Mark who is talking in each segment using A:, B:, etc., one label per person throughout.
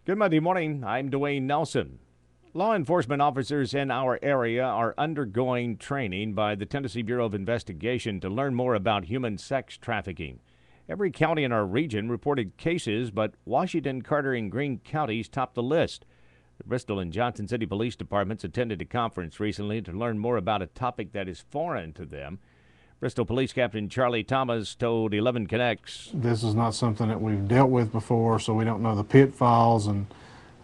A: Good Monday morning. I'm Dwayne Nelson. Law enforcement officers in our area are undergoing training by the Tennessee Bureau of Investigation to learn more about human sex trafficking. Every county in our region reported cases, but Washington, Carter, and Greene counties topped the list. The Bristol and Johnson City Police Departments attended a conference recently to learn more about a topic that is foreign to them. Bristol Police Captain Charlie Thomas told 11 Connects,
B: "This is not something that we've dealt with before, so we don't know the pitfalls and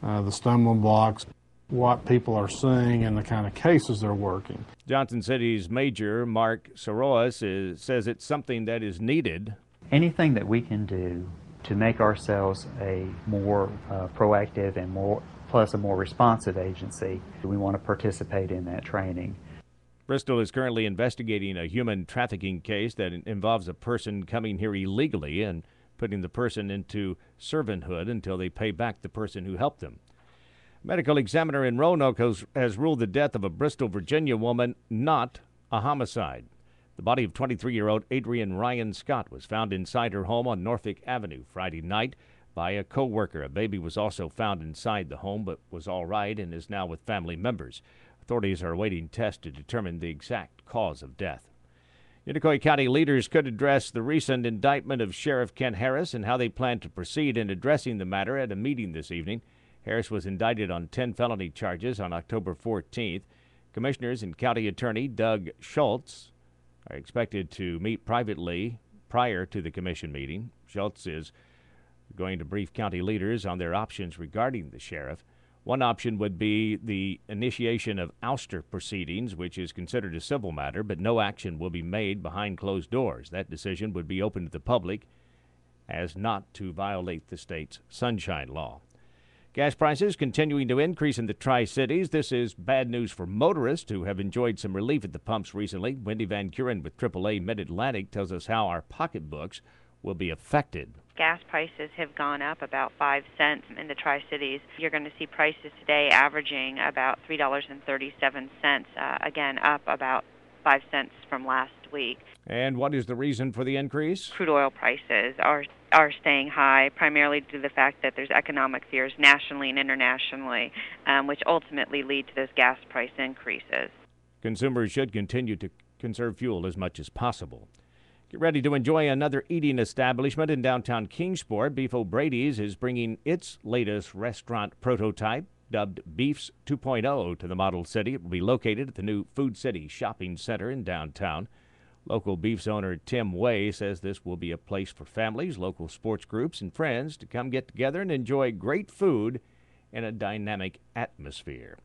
B: the stumbling blocks, what people are seeing, and the kind of cases they're working."
A: Johnson City's Major Mark Soroas says it's something that is needed.
C: Anything that we can do to make ourselves a more proactive and a more responsive agency, we want to participate in that training.
A: Bristol is currently investigating a human trafficking case that involves a person coming here illegally and putting the person into servanthood until they pay back the person who helped them. Medical examiner in Roanoke has ruled the death of a Bristol, Virginia woman not a homicide. The body of 23-year-old Adrian Ryan Scott was found inside her home on Norfolk Avenue Friday night by a co-worker. A baby was also found inside the home but was all right and is now with family members. Authorities are awaiting tests to determine the exact cause of death. Unicoi County leaders could address the recent indictment of Sheriff Ken Harris and how they plan to proceed in addressing the matter at a meeting this evening. Harris was indicted on 10 felony charges on October 14th. Commissioners and County Attorney Doug Schultz are expected to meet privately prior to the commission meeting. Schultz is going to brief county leaders on their options regarding the sheriff. One option would be the initiation of ouster proceedings, which is considered a civil matter, but no action will be made behind closed doors. That decision would be open to the public as not to violate the state's sunshine law. Gas prices continuing to increase in the Tri-Cities. This is bad news for motorists who have enjoyed some relief at the pumps recently. Wendy Van Kuren with AAA Mid-Atlantic tells us how our pocketbooks will be affected.
D: Gas prices have gone up about 5 cents in the Tri-Cities. You're going to see prices today averaging about $3.37, again up about 5 cents from last week.
A: And what is the reason for the increase?
D: Crude oil prices are staying high, primarily due to the fact that there's economic fears nationally and internationally, which ultimately lead to those gas price increases.
A: Consumers should continue to conserve fuel as much as possible. Get ready to enjoy another eating establishment in downtown Kingsport. Beef O'Brady's is bringing its latest restaurant prototype, dubbed Beef's 2.0, to the model city. It will be located at the new Food City Shopping Center in downtown. Local Beef's owner Tim Way says this will be a place for families, local sports groups, and friends to come get together and enjoy great food in a dynamic atmosphere.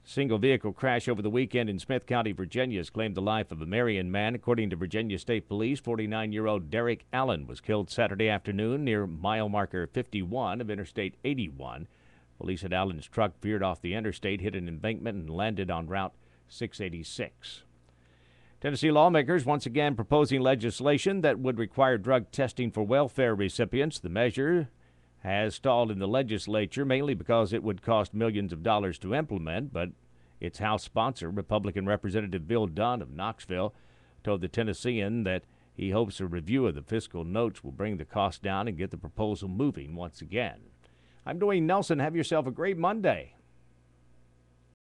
A: Single vehicle crash over the weekend in Smith County, Virginia, has claimed the life of a Marion man. According to Virginia State Police, 49-year-old Derek Allen was killed Saturday afternoon near mile marker 51 of Interstate 81. Police said Allen's truck veered off the interstate, hit an embankment, and landed on Route 686. Tennessee lawmakers once again proposing legislation that would require drug testing for welfare recipients. The measure has stalled in the legislature, mainly because it would cost millions of dollars to implement, but its House sponsor, Republican Representative Bill Dunn of Knoxville, told the Tennessean that he hopes a review of the fiscal notes will bring the cost down and get the proposal moving once again. I'm Dwayne Nelson. Have yourself a great Monday.